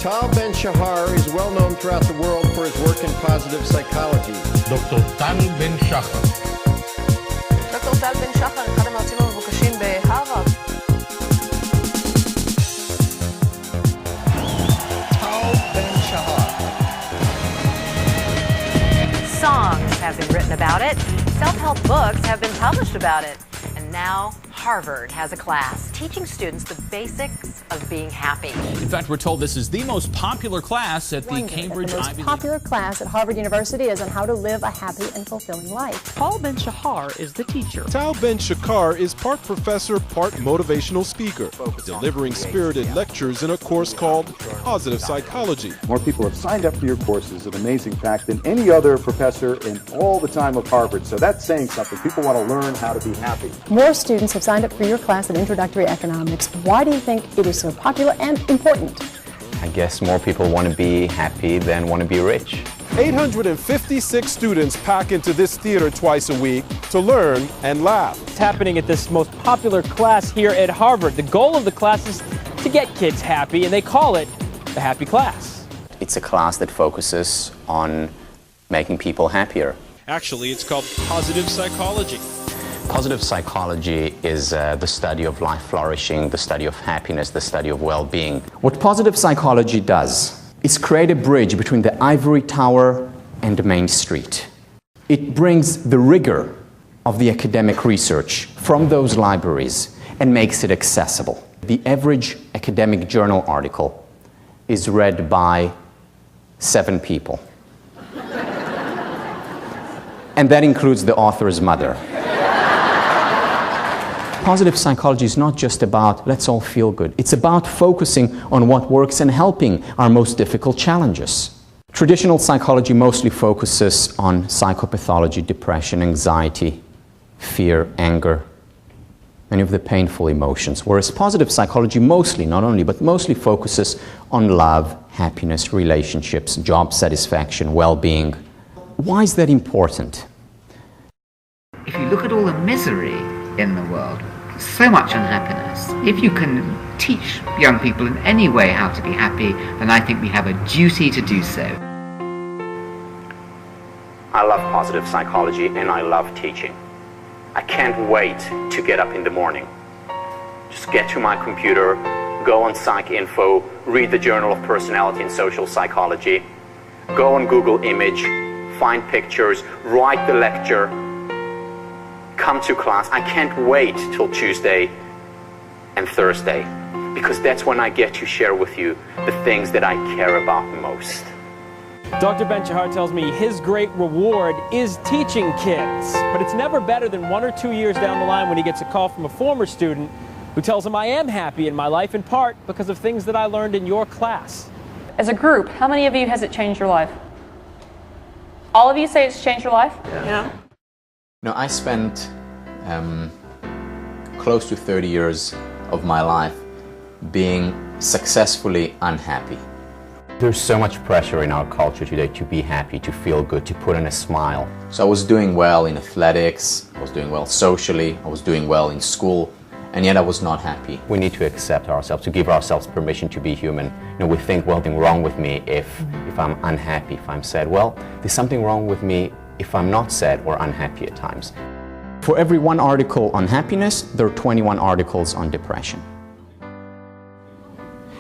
Tal Ben Shahar is well known throughout the world for his work in positive psychology. דוקטור טל בן שחר. דוקטור טל בן שחר, אחד המרצים המבוקשים בהרווארד. Tal Ben Shahar. Songs have been written about it. Self-help books have been published about it. And now Harvard has a class teaching students the basics of being happy. In fact, we're told this is the most popular class at the Cambridge the most Ivy League. popular class at Harvard University is on how to live a happy and fulfilling life. Tal Ben Shahar is the teacher. Tal Ben Shahar is part professor, part motivational speaker, delivering spirited lectures in a course called Positive Psychology. More people have signed up for your courses, an amazing fact, than any other professor in all the time of Harvard. So that's saying something. People want to learn how to be happy. More students have signed up for your class in Introductory Economics. Why do you think it is so popular and important? I guess more people want to be happy than want to be rich. 856 students pack into this theater twice a week to learn and laugh. It's happening at this most popular class here at Harvard. The goal of the class is to get kids happy, and they call it the Happy Class. It's a class that focuses on making people happier. Actually, it's called Positive Psychology. Positive psychology is the study of life flourishing, the study of happiness, the study of well-being. What positive psychology does is create a bridge between the ivory tower and the main street. It brings the rigor of the academic research from those libraries and makes it accessible. The average academic journal article is read by 7 people. And that includes the author's mother. Positive psychology is not just about let's all feel good. It's about focusing on what works and helping our most difficult challenges. Traditional psychology mostly focuses on psychopathology, depression, anxiety, fear, anger, many of the painful emotions. Whereas positive psychology mostly, not only, but mostly focuses on love, happiness, relationships, job satisfaction, well-being. Why is that important? If you look at all the misery in the world, so much unhappiness. If you can teach young people in any way how to be happy, then I think we have a duty to do so. I love positive psychology and I love teaching. I can't wait to get up in the morning. Just get to my computer, go on PsycInfo, read the Journal of Personality and Social Psychology, go on Google Image, find pictures, write the lecture, come to class. I can't wait till Tuesday and Thursday, because that's when I get to share with you the things that I care about most. Dr. Ben Shahar tells me his great reward is teaching kids, but it's never better than 1 or 2 years down the line when he gets a call from a former student who tells him, I am happy in my life in part because of things that I learned in your class. As a group, how many of you has it changed your life? All of you say it's changed your life? Yeah. No, I spent close to 30 years of my life being successfully unhappy. There's so much pressure in our culture today to be happy, to feel good, to put on a smile. So I was doing well in athletics, I was doing well socially, I was doing well in school, and yet I was not happy. We need to accept ourselves, to give ourselves permission to be human. You know, we think, well, something wrong with me if I'm unhappy, if I'm sad. Well, there's something wrong with me if I'm not sad or unhappy at times. For every 1 article on happiness, there are 21 articles on depression.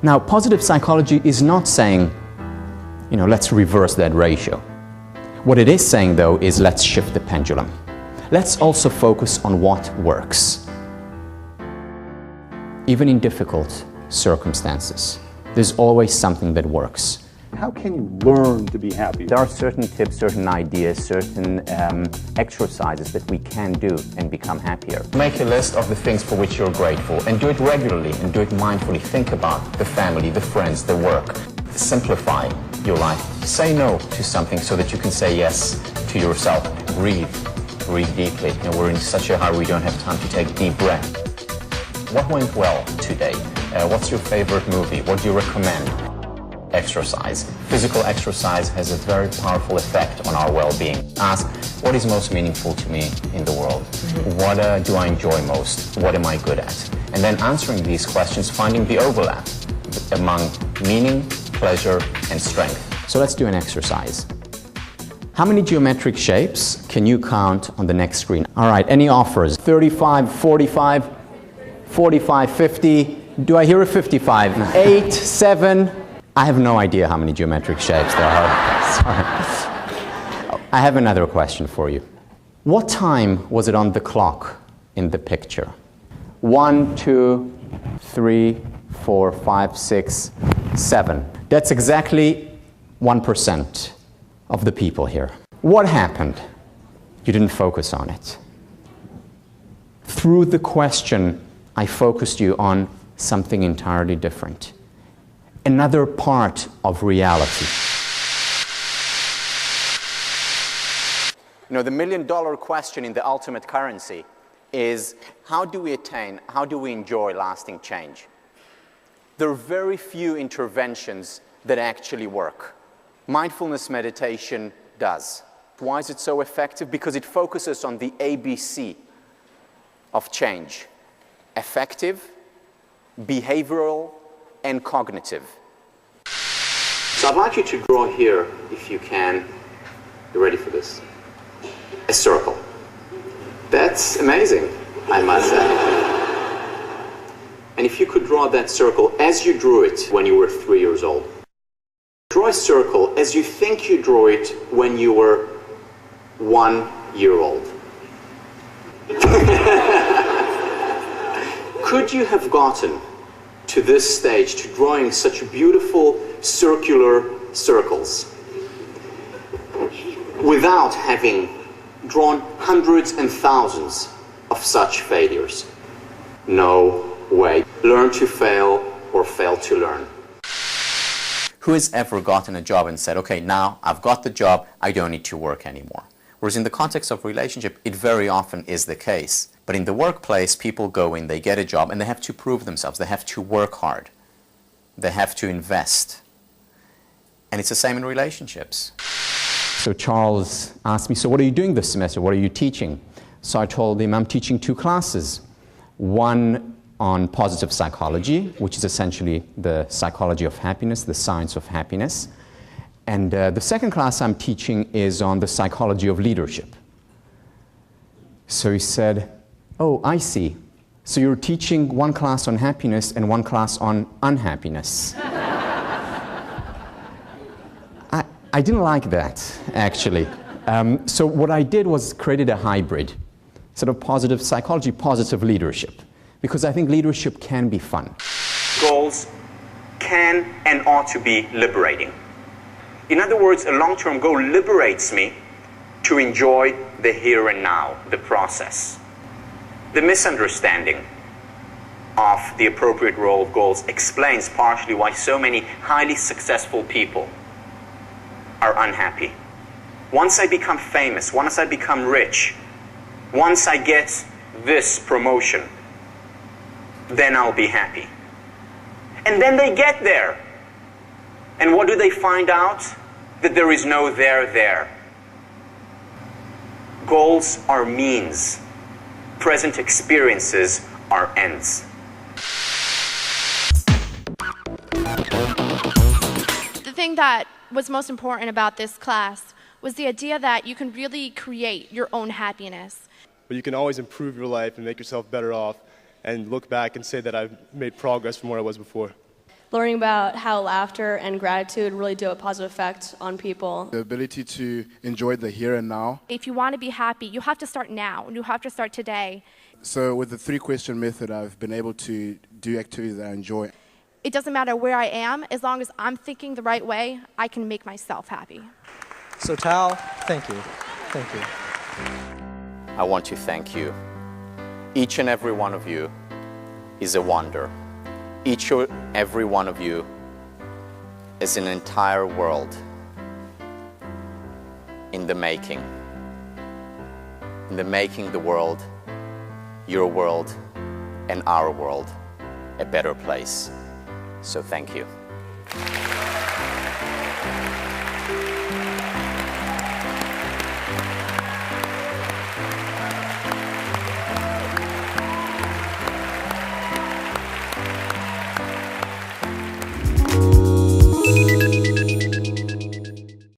Now, positive psychology is not saying, you know, let's reverse that ratio. What it is saying, though, is let's shift the pendulum. Let's also focus on what works. Even in difficult circumstances, there's always something that works. How can you learn to be happy? There are certain tips, certain ideas, certain exercises that we can do and become happier. Make a list of the things for which you're grateful and do it regularly and do it mindfully. Think about the family, the friends, the work. Simplify your life. Say no to something so that you can say yes to yourself. Breathe. Breathe deeply. You know, we're in such a hurry, we don't have time to take a deep breath. What went well today? What's your favorite movie? What do you recommend? Exercise. Physical exercise has a very powerful effect on our well-being. Ask, what is most meaningful to me in the world? What do I enjoy most? What am I good at? And then answering these questions, finding the overlap among meaning pleasure, and strength. So let's do an exercise. How many geometric shapes can you count on the next screen? All right, any offers? 35, 45, 45, 50. Do I hear a 55? 8, 7. I have no idea how many geometric shapes there are. Sorry. I have another question for you. What time was it on the clock in the picture? 1, 2, 3, 4, 5, 6, 7. That's exactly 1% of the people here. What happened? You didn't focus on it. Through the question, I focused you on something entirely different. Another part of reality. You know, the million-dollar question in the ultimate currency is, how do we attain, how do we enjoy lasting change? There are very few interventions that actually work. Mindfulness meditation does. Why is it so effective? Because it focuses on the ABC of change. Affective, behavioral, and cognitive. So I'd like you to draw here, if you can. You ready for this? A circle. That's amazing, I must say. And if you could draw that circle as you drew it when you were 3 years old. Draw a circle as you think you drew it when you were 1 year old. Could you have gotten to this stage, to drawing such beautiful circular circles, without having drawn hundreds and thousands of such failures? No way. Learn to fail or fail to learn. Who has ever gotten a job and said, okay, now I've got the job, I don't need to work anymore? Whereas in the context of relationship, it very often is the case. But in the workplace, people go in, they get a job, and they have to prove themselves. They have to work hard. They have to invest. And it's the same in relationships. So Charles asked me, so what are you doing this semester? What are you teaching? So I told him I'm teaching 2 classes. One on positive psychology, which is essentially the psychology of happiness, the science of happiness. And the second class I'm teaching is on the psychology of leadership. So he said, oh, I see. So you're teaching one class on happiness and one class on unhappiness. I didn't like that, actually. So what I did was created a hybrid, sort of positive psychology, positive leadership. Because I think leadership can be fun. Goals can and ought to be liberating. In other words, a long-term goal liberates me to enjoy the here and now, the process. The misunderstanding of the appropriate role of goals explains partially why so many highly successful people are unhappy. Once I become famous, once I become rich, once I get this promotion, then I'll be happy. And then they get there. And what do they find out? That there is no there. Goals are means. Present experiences are ends. The thing that was most important about this class was the idea that you can really create your own happiness. But you can always improve your life and make yourself better off and look back and say that I've made progress from where I was before. Learning about how laughter and gratitude really do a positive effect on people. The ability to enjoy the here and now. If you want to be happy, you have to start now. You have to start today. So with the 3-question method, I've been able to do activities that I enjoy. It doesn't matter where I am, as long as I'm thinking the right way, I can make myself happy. So Tal, thank you. Thank you. I want to thank you. Each and every one of you is a wonder. Each and every one of you is an entire world in the making. In the making the world, your world, and our world a better place. So thank you.